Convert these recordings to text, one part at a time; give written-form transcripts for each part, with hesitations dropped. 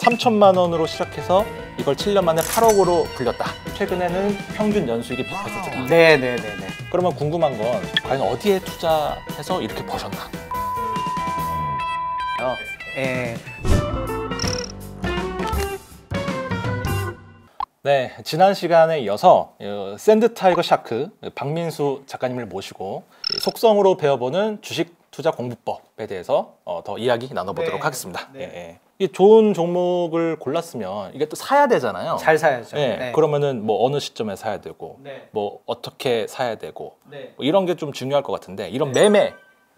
3천만 원으로 시작해서 이걸 7년 만에 8억으로 불렸다. 최근에는 평균 연수익이 100%다. 네네네네. 그러면 궁금한 건 과연 어디에 투자해서 이렇게 버셨나? 예. 네, 지난 시간에 이어서 샌드타이거 샤크 박민수 작가님을 모시고 속성으로 배워보는 주식 투자 공부법에 대해서 더 이야기 나눠보도록 하겠습니다. 네. 예. 이게 좋은 종목을 골랐으면 이게 또 사야 되잖아요. 잘 사야죠. 네. 네. 그러면은 뭐 어느 시점에 사야 되고, 뭐 어떻게 사야 되고, 뭐 이런 게 좀 중요할 것 같은데 이런 매매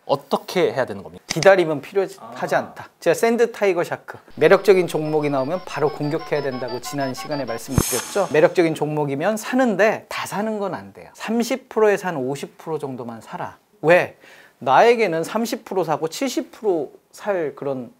어떻게 해야 되는 겁니까? 기다림은 필요하지 않다. 제가 샌드 타이거 샤크 매력적인 종목이 나오면 바로 공격해야 된다고 지난 시간에 말씀드렸죠. 매력적인 종목이면 사는데 다 사는 건 안 돼요. 30%에서 한 50% 정도만 사라. 왜? 나에게는 30% 사고 70% 살 그런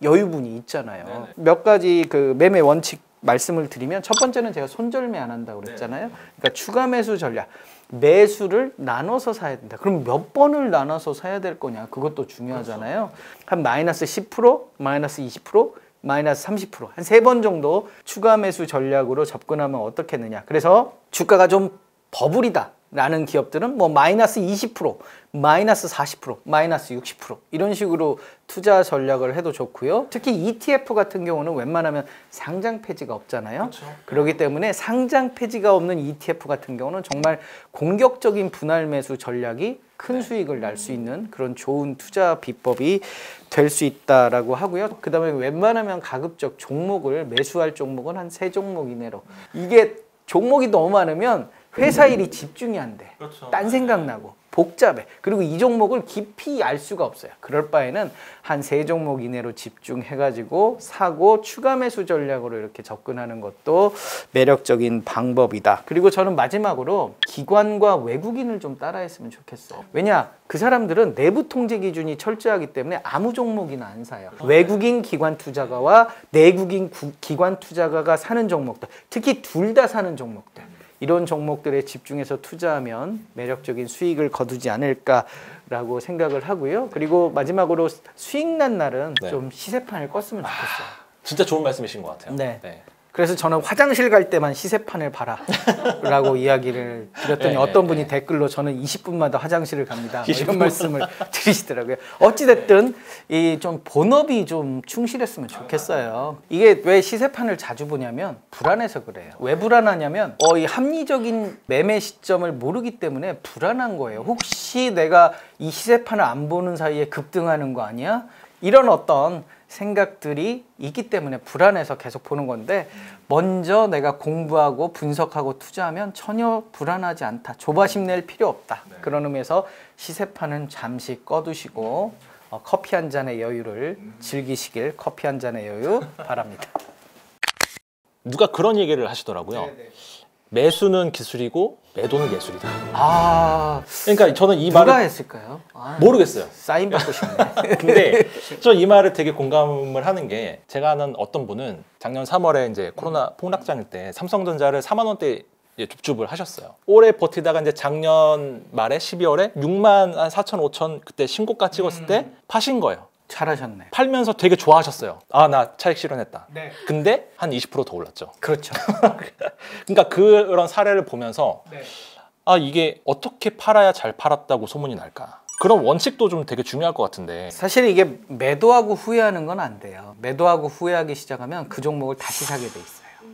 여유분이 있잖아요. 네네. 몇 가지 그 매매 원칙 말씀을 드리면 첫 번째는 제가 손절매 안 한다고 그랬잖아요. 그러니까 추가 매수 전략. 매수를 나눠서 사야 된다. 그럼 몇 번을 나눠서 사야 될 거냐? 그것도 중요하잖아요. 한 마이너스 10%, 마이너스 20%, 마이너스 30%, 한 3번 정도 추가 매수 전략으로 접근하면 어떻겠느냐. 그래서 주가가 좀 버블이다 라는 기업들은 뭐 마이너스 20%, 마이너스 40%, 마이너스 60% 이런 식으로 투자 전략을 해도 좋고요. 특히 ETF 같은 경우는 웬만하면 상장 폐지가 없잖아요. 그렇죠. 그렇기 때문에 상장 폐지가 없는 ETF 같은 경우는 정말 공격적인 분할 매수 전략이 큰 수익을 날 수 있는 그런 좋은 투자 비법이 될 수 있다라고 하고요. 그 다음에 웬만하면 가급적 종목을 매수할 종목은 한 3종목 이내로. 이게 종목이 너무 많으면 회사 일이 집중이 안 돼. 그렇죠. 딴 생각 나고 복잡해. 그리고 이 종목을 깊이 알 수가 없어요. 그럴 바에는 한 3종목 이내로 집중해가지고 사고 추가 매수 전략으로 이렇게 접근하는 것도 매력적인 방법이다. 그리고 저는 마지막으로 기관과 외국인을 좀 따라했으면 좋겠어요. 왜냐? 그 사람들은 내부 통제 기준이 철저하기 때문에 아무 종목이나 안 사요. 외국인 기관 투자가와 내국인 기관 투자가가 사는 종목들, 특히 둘 다 사는 종목들, 이런 종목들에 집중해서 투자하면 매력적인 수익을 거두지 않을까라고 생각을 하고요. 그리고 마지막으로 수익 난 날은 좀 시세판을 껐으면 좋겠어요. 진짜 좋은 말씀이신 것 같아요. 네. 그래서 저는 화장실 갈 때만 시세판을 봐라 라고 이야기를 드렸더니 어떤 분이 댓글로 저는 20분마다 화장실을 갑니다 뭐 이런 말씀을 드리시더라고요. 어찌됐든 이 좀 본업이 좀 충실했으면 좋겠어요. 이게 왜 시세판을 자주 보냐면 불안해서 그래요. 왜 불안하냐면 이 합리적인 매매 시점을 모르기 때문에 불안한 거예요. 혹시 내가 이 시세판을 안 보는 사이에 급등하는 거 아니야? 이런 어떤 생각들이 있기 때문에 불안해서 계속 보는 건데, 먼저 내가 공부하고 분석하고 투자하면 전혀 불안하지 않다. 조바심 낼 필요 없다. 그런 의미에서 시세판은 잠시 꺼두시고 커피 한 잔의 여유를 즐기시길, 커피 한 잔의 여유 바랍니다. 누가 그런 얘기를 하시더라고요. 매수는 기술이고 매도는 예술이다. 그러니까 저는 이 누가 말을 했을까요? 모르겠어요. 사인 받고 싶네. 근데 저 이 말을 되게 공감을 하는 게, 제가 아는 어떤 분은 작년 3월에 이제 코로나 폭락장일 때 삼성전자를 4만 원대 줍줍을 하셨어요. 오래 버티다가 이제 작년 말에 12월에 6만 한 4천 5천 그때 신고가 찍었을 때 파신 거예요. 잘하셨네. 팔면서 되게 좋아하셨어요. 나 차익 실현했다. 근데 한 20% 더 올랐죠. 그렇죠. 그러니까 그런 사례를 보면서 이게 어떻게 팔아야 잘 팔았다고 소문이 날까? 그런 원칙도 좀 되게 중요할 것 같은데. 사실 이게 매도하고 후회하는 건 안 돼요. 매도하고 후회하기 시작하면 그 종목을 다시 사게 돼 있어요.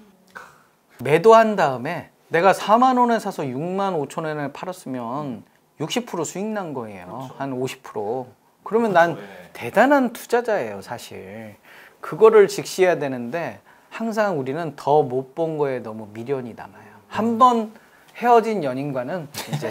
매도한 다음에 내가 4만 원에 사서 6만 5천 원에 팔았으면 60% 수익 난 거예요. 한 50%. 그러면 난 대단한 투자자예요, 사실. 그거를 직시해야 되는데 항상 우리는 더 못 본 거에 너무 미련이 남아요. 한 번 헤어진 연인과는 이제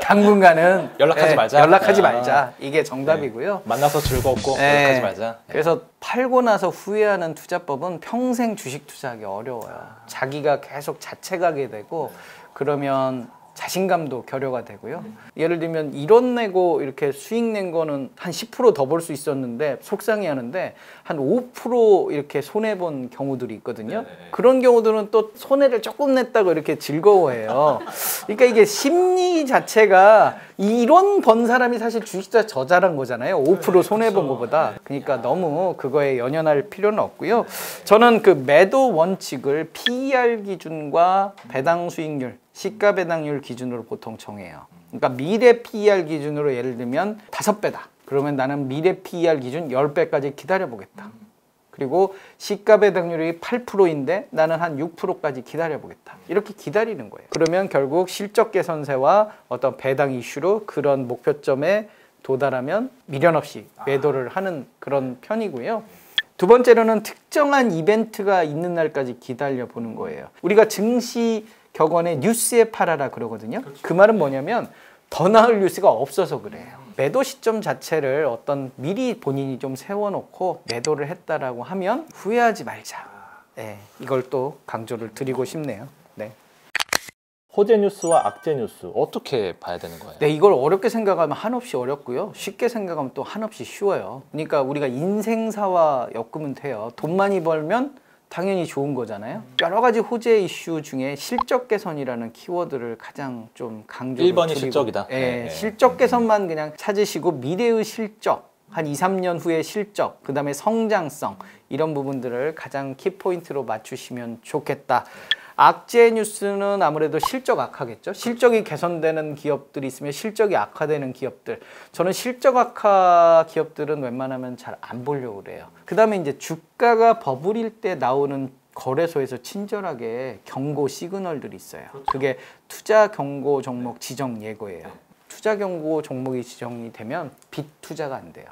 당분간은 연락하지 말자. 이게 정답이고요. 만나서 즐겁고 연락하지 말자. 그래서 팔고 나서 후회하는 투자법은 평생 주식 투자하기 어려워요. 자기가 계속 자책하게 되고 그러면 자신감도 결여가 되고요. 예를 들면 1원 내고 이렇게 수익 낸 거는 한 10% 더 벌 수 있었는데 속상해 하는데 한 5% 이렇게 손해본 경우들이 있거든요. 그런 경우들은 또 손해를 조금 냈다고 이렇게 즐거워해요. 그러니까 이게 심리 자체가 이런 번 사람이 사실 주식자 저자란 거잖아요. 5% 손해본 것보다. 그러니까 너무 그거에 연연할 필요는 없고요. 저는 그 매도 원칙을 PER 기준과 배당 수익률, 시가 배당률 기준으로 보통 정해요. 그러니까 미래 PER 기준으로 예를 들면 5배다. 그러면 나는 미래 PER 기준 10배까지 기다려보겠다. 그리고 시가 배당률이 8%인데 나는 한 6%까지 기다려보겠다. 이렇게 기다리는 거예요. 그러면 결국 실적 개선세와 어떤 배당 이슈로 그런 목표점에 도달하면 미련 없이 매도를 하는 그런 편이고요. 두 번째로는 특정한 이벤트가 있는 날까지 기다려보는 거예요. 우리가 증시 격언에 뉴스에 팔아라 그러거든요. 그 말은 뭐냐면 더 나을 뉴스가 없어서 그래요. 매도 시점 자체를 어떤 미리 본인이 좀 세워놓고 매도를 했다라고 하면 후회하지 말자. 네, 이걸 또 강조를 드리고 싶네요. 네. 호재 뉴스와 악재 뉴스 어떻게 봐야 되는 거예요? 네, 이걸 어렵게 생각하면 한없이 어렵고요. 쉽게 생각하면 또 한없이 쉬워요. 그러니까 우리가 인생사와 엮으면 돼요. 돈 많이 벌면 당연히 좋은 거잖아요. 여러 가지 호재 이슈 중에 실적 개선이라는 키워드를 가장 좀 강조를 1번이 드리고, 실적이다. 예, 네. 실적 개선만 그냥 찾으시고 미래의 실적, 한 2, 3년 후의 실적, 그 다음에 성장성 이런 부분들을 가장 키포인트로 맞추시면 좋겠다. 악재 뉴스는 아무래도 실적 악화겠죠. 실적이 개선되는 기업들이 있으면 실적이 악화되는 기업들. 저는 실적 악화 기업들은 웬만하면 잘 안 보려고 그래요. 그 다음에 이제 주가가 버블일 때 나오는 거래소에서 친절하게 경고 시그널들이 있어요. 그게 투자 경고 종목 지정 예고예요. 투자 경고 종목이 지정이 되면 빚 투자가 안 돼요.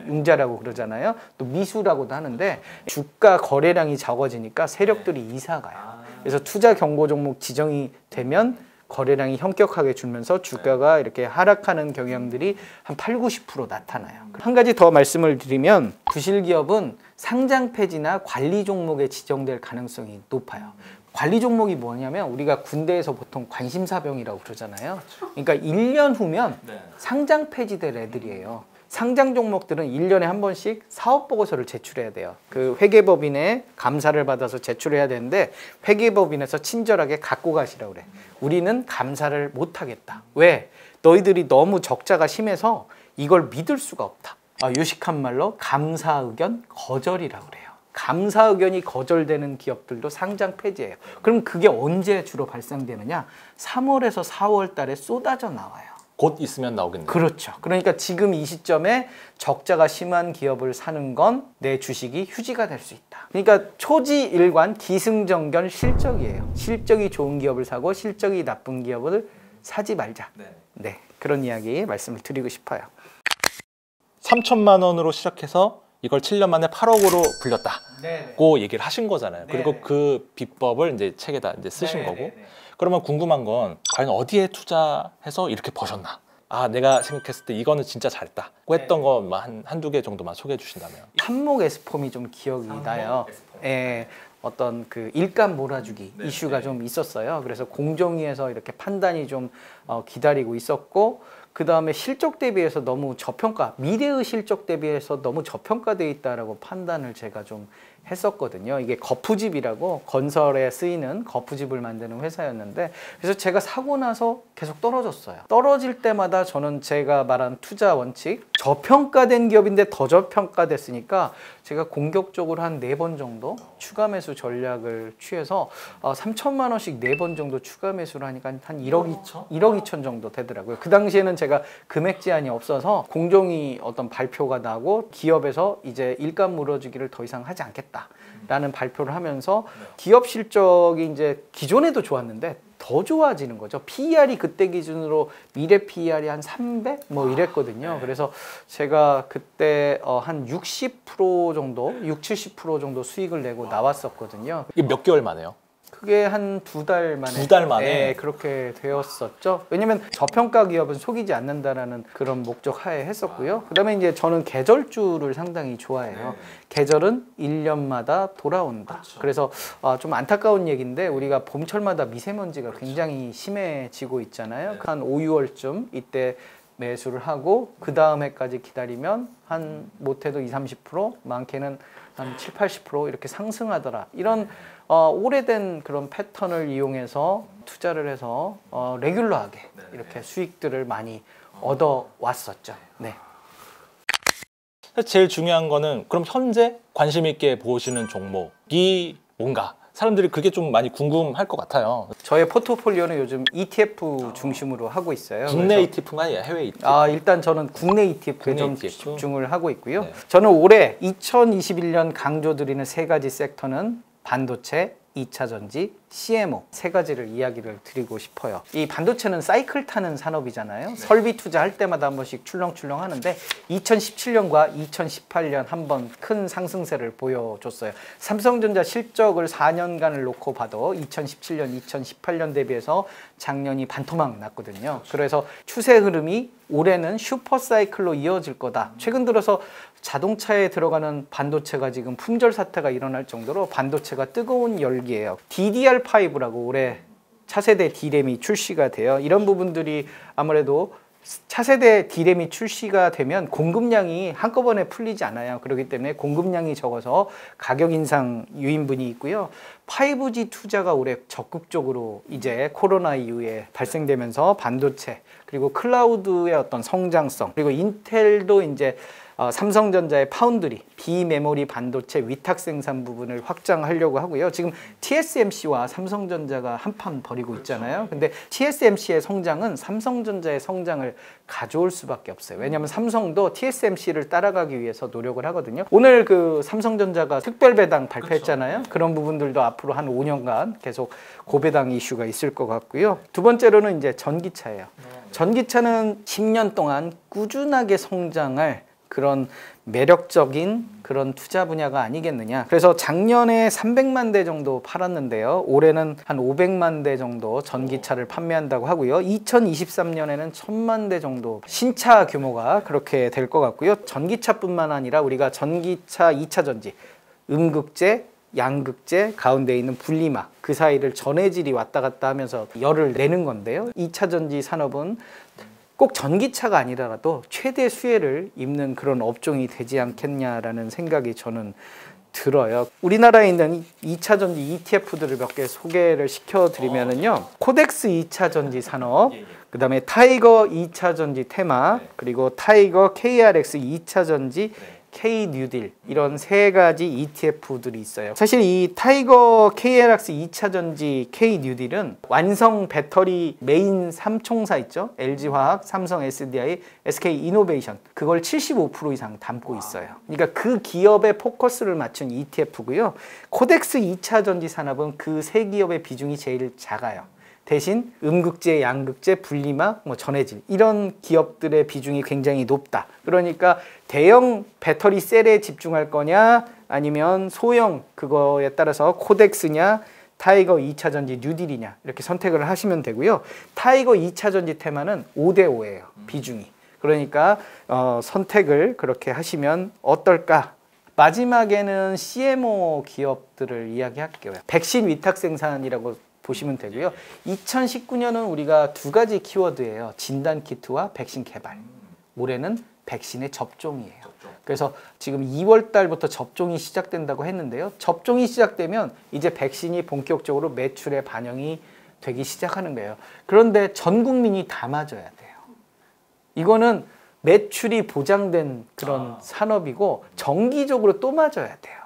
융자라고 그러잖아요. 또 미수라고도 하는데 주가 거래량이 적어지니까 세력들이 이사 가요. 그래서 투자 경고 종목 지정이 되면 거래량이 현격하게 줄면서 주가가 이렇게 하락하는 경향들이 한 8, 90% 나타나요. 한 가지 더 말씀을 드리면 부실기업은 상장 폐지나 관리 종목에 지정될 가능성이 높아요. 관리 종목이 뭐냐면 우리가 군대에서 보통 관심사병이라고 그러잖아요. 그러니까 1년 후면 상장 폐지될 애들이에요. 상장 종목들은 1년에 한 번씩 사업 보고서를 제출해야 돼요. 그 회계법인의 감사를 받아서 제출해야 되는데 회계법인에서 친절하게 갖고 가시라고 그래. 우리는 감사를 못 하겠다. 왜? 너희들이 너무 적자가 심해서 이걸 믿을 수가 없다. 유식한 말로 감사 의견 거절이라고 그래요. 감사 의견이 거절되는 기업들도 상장 폐지예요. 그럼 그게 언제 주로 발생되느냐? 3월에서 4월 달에 쏟아져 나와요. 곧 있으면 나오겠네요. 그렇죠. 그러니까 지금 이 시점에 적자가 심한 기업을 사는 건 내 주식이 휴지가 될 수 있다. 그러니까 초지일관 기승전결 실적이에요. 실적이 좋은 기업을 사고 실적이 나쁜 기업을 사지 말자. 네, 그런 이야기 말씀을 드리고 싶어요. 3천만 원으로 시작해서 이걸 7년 만에 8억으로 불렸다고 얘기를 하신 거잖아요. 그리고 그 비법을 이제 책에다 이제 쓰신 거고. 그러면 궁금한 건 과연 어디에 투자해서 이렇게 버셨나? 아, 내가 생각했을 때 이거는 진짜 잘했다고 했던 것만 한두 개 정도만 소개해 주신다면. 한목 에스폼이 좀 기억이 나요. 예, 어떤 그 일감 몰아주기 이슈가 좀 있었어요. 그래서 공정위에서 이렇게 판단이 좀 기다리고 있었고, 그 다음에 실적 대비해서 너무 저평가, 미래의 실적 대비해서 너무 저평가되어 있다라고 판단을 제가 좀 했었거든요. 이게 거푸집이라고 건설에 쓰이는 거푸집을 만드는 회사였는데, 그래서 제가 사고 나서 계속 떨어졌어요. 떨어질 때마다 저는 제가 말한 투자 원칙, 저평가된 기업인데 더 저평가됐으니까 제가 공격적으로 한 4번 정도 추가 매수 전략을 취해서 3천만 원씩 4번 정도 추가 매수를 하니까 한 1억 2천 정도 되더라고요. 그 당시에는 제가 금액 제한이 없어서 공정위 어떤 발표가 나고 기업에서 이제 일감 물어주기를 더 이상 하지 않겠다라는 발표를 하면서 기업 실적이 이제 기존에도 좋았는데 더 좋아지는 거죠. PER이 그때 기준으로 미래 PER이 한 300? 뭐 이랬거든요. 그래서 제가 그때 한 60% 정도, 60, 70% 정도 수익을 내고 나왔었거든요. 이게 몇 개월 만에요? 그게 한 2달 만에. 2달 만에? 네, 그렇게 되었었죠. 왜냐면 저평가 기업은 속이지 않는다라는 그런 목적 하에 했었고요. 그 다음에 이제 저는 계절주를 상당히 좋아해요. 계절은 1년마다 돌아온다. 그래서 좀 안타까운 얘기인데 우리가 봄철마다 미세먼지가 굉장히 심해지고 있잖아요. 한 5, 6월쯤 이때 매수를 하고 그 다음 해까지 기다리면 한 못해도 20-30%, 많게는 한 70-80% 이렇게 상승하더라. 이런 오래된 그런 패턴을 이용해서 투자를 해서 레귤러하게 이렇게 수익들을 많이 얻어 왔었죠. 네. 제일 중요한 거는 그럼 현재 관심 있게 보시는 종목이 뭔가? 사람들이 그게 좀 많이 궁금할 것 같아요. 저의 포트폴리오는 요즘 ETF 중심으로 하고 있어요. 국내 ETF가 아니라 해외 ETF? 일단 저는 국내 ETF에 국내 좀 ETF? 집중을 하고 있고요. 네. 저는 올해 2021년 강조드리는 세 가지 섹터는 반도체, 2차 전지, CMO 세 가지를 이야기를 드리고 싶어요. 이 반도체는 사이클 타는 산업이잖아요. 네. 설비 투자할 때마다 한 번씩 출렁출렁 하는데 2017년과 2018년 한 번 큰 상승세를 보여줬어요. 삼성전자 실적을 4년간을 놓고 봐도 2017년, 2018년 대비해서 작년이 반토막 났거든요. 그래서 추세 흐름이 올해는 슈퍼 사이클로 이어질 거다. 최근 들어서 자동차에 들어가는 반도체가 지금 품절 사태가 일어날 정도로 반도체가 뜨거운 열기예요. DDR5라고 올해 차세대 D램이 출시가 돼요. 이런 부분들이 아무래도 차세대 D램이 출시가 되면 공급량이 한꺼번에 풀리지 않아요. 그렇기 때문에 공급량이 적어서 가격 인상 유인분이 있고요. 5G 투자가 올해 적극적으로 이제 코로나 이후에 발생되면서 반도체 그리고 클라우드의 어떤 성장성 그리고 인텔도 이제 삼성전자의 파운드리, 비메모리 반도체 위탁 생산 부분을 확장하려고 하고요. 지금 TSMC와 삼성전자가 한판 벌이고 있잖아요. 근데 TSMC의 성장은 삼성전자의 성장을 가져올 수밖에 없어요. 왜냐하면 삼성도 TSMC를 따라가기 위해서 노력을 하거든요. 오늘 그 삼성전자가 특별 배당 발표했잖아요. 그런 부분들도 앞으로 한 5년간 계속 고배당 이슈가 있을 것 같고요. 두 번째로는 이제 전기차예요. 전기차는 10년 동안 꾸준하게 성장할 그런 매력적인 그런 투자 분야가 아니겠느냐. 그래서 작년에 300만 대 정도 팔았는데요. 올해는 한 500만 대 정도 전기차를 판매한다고 하고요. 2023년에는 1000만 대 정도 신차 규모가 그렇게 될 것 같고요. 전기차뿐만 아니라 우리가 전기차 2차 전지, 음극재, 양극재 가운데 있는 분리막 그 사이를 전해질이 왔다 갔다 하면서 열을 내는 건데요. 2차 전지 산업은 꼭 전기차가 아니라도 최대 수혜를 입는 그런 업종이 되지 않겠냐라는 생각이 저는 들어요. 우리나라에 있는 2차 전지 ETF들을 몇 개 소개를 시켜드리면은요. 코덱스 2차 전지 산업, 그 다음에 타이거 2차 전지 테마, 그리고 타이거 KRX 2차 전지 K 뉴딜 이런 세 가지 ETF들이 있어요. 사실 이 타이거 KRX 2차 전지 K 뉴딜은 완성 배터리 메인 3총사 있죠? LG화학, 삼성 SDI, SK 이노베이션 그걸 75% 이상 담고 있어요. 그러니까 그 기업에 포커스를 맞춘 ETF고요. 코덱스 2차 전지 산업은 그 세 기업의 비중이 제일 작아요. 대신 음극재, 양극재, 분리막, 전해질 이런 기업들의 비중이 굉장히 높다. 그러니까 대형 배터리 셀에 집중할 거냐 아니면 소형 그거에 따라서 코덱스냐 타이거 2차 전지 뉴딜이냐 이렇게 선택을 하시면 되고요. 타이거 2차 전지 테마는 5대5예요. 비중이. 그러니까 선택을 그렇게 하시면 어떨까? 마지막에는 CMO 기업들을 이야기할게요. 백신 위탁 생산이라고 보시면 되고요. 2019년은 우리가 두 가지 키워드예요. 진단 키트와 백신 개발. 올해는 백신의 접종이에요. 그래서 지금 2월 달부터 접종이 시작된다고 했는데요. 접종이 시작되면 이제 백신이 본격적으로 매출에 반영이 되기 시작하는 거예요. 그런데 전 국민이 다 맞아야 돼요. 이거는 매출이 보장된 그런 산업이고 정기적으로 또 맞아야 돼요.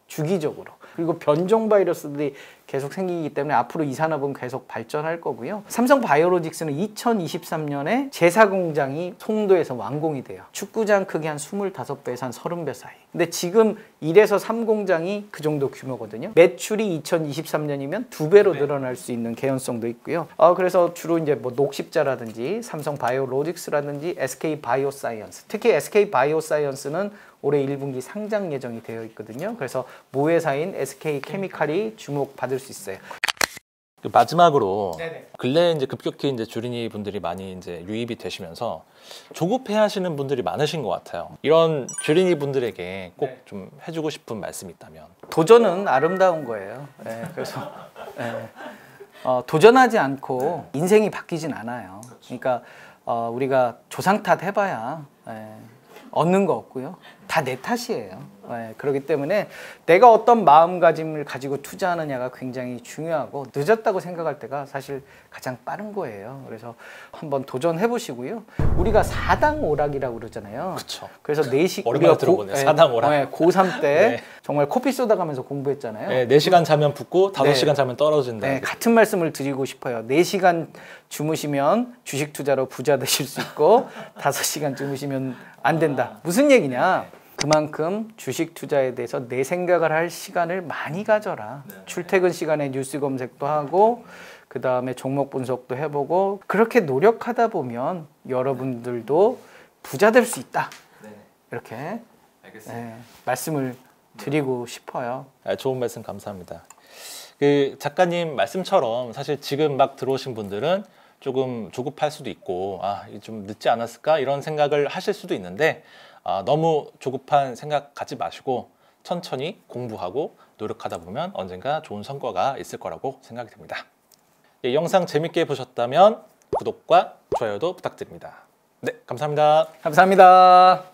주기적으로. 그리고 변종 바이러스들이 계속 생기기 때문에 앞으로 이 산업은 계속 발전할 거고요. 삼성 바이오로직스는 2023년에 제사 공장이 송도에서 완공이 돼요. 축구장 크기 한 25배에서 한 30배 사이. 근데 지금 1에서 3공장이 그 정도 규모거든요. 매출이 2023년이면 2배로 늘어날 수 있는 개연성도 있고요. 그래서 주로 이제 뭐 녹십자라든지 삼성 바이오로직스라든지 SK 바이오사이언스, 특히 SK 바이오사이언스는 올해 1분기 상장 예정이 되어 있거든요. 그래서 모회사인 SK 케미칼이 주목받을 수 있어요. 마지막으로 네네. 근래 이제 급격히 이제 주린이 분들이 많이 이제 유입이 되시면서 조급해하시는 분들이 많으신 것 같아요. 이런 주린이 분들에게 꼭 좀 해주고 싶은 말씀이 있다면. 도전은 아름다운 거예요. 네, 그래서 도전하지 않고 인생이 바뀌진 않아요. 그러니까 우리가 조상 탓 해봐야 얻는 거 없고요. 다 내 탓이에요. 그렇기 때문에 내가 어떤 마음가짐을 가지고 투자하느냐가 굉장히 중요하고 늦었다고 생각할 때가 사실 가장 빠른 거예요. 그래서 한번 도전해 보시고요. 우리가 사당 오락이라고 그러잖아요. 그쵸. 그래서 4시 오랜만에 들어보네요. 사당 오락. 고3 때 네. 정말 코피 쏟아가면서 공부했잖아요. 네, 4시간 자면 붙고 5시간 네. 자면 떨어진다. 네, 같은 말씀을 드리고 싶어요. 4시간 주무시면 주식 투자로 부자 되실 수 있고 5시간 주무시면 안 된다. 무슨 얘기냐? 그만큼 주식 투자에 대해서 내 생각을 할 시간을 많이 가져라. 출퇴근 시간에 뉴스 검색도 하고 그 다음에 종목 분석도 해보고 그렇게 노력하다 보면 여러분들도 부자 될 수 있다. 이렇게 말씀을 드리고 싶어요. 좋은 말씀 감사합니다. 그 작가님 말씀처럼 사실 지금 막 들어오신 분들은 조금 조급할 수도 있고 좀 늦지 않았을까 이런 생각을 하실 수도 있는데 너무 조급한 생각 갖지 마시고 천천히 공부하고 노력하다 보면 언젠가 좋은 성과가 있을 거라고 생각이 듭니다. 이 영상 재밌게 보셨다면 구독과 좋아요도 부탁드립니다. 네, 감사합니다. 감사합니다.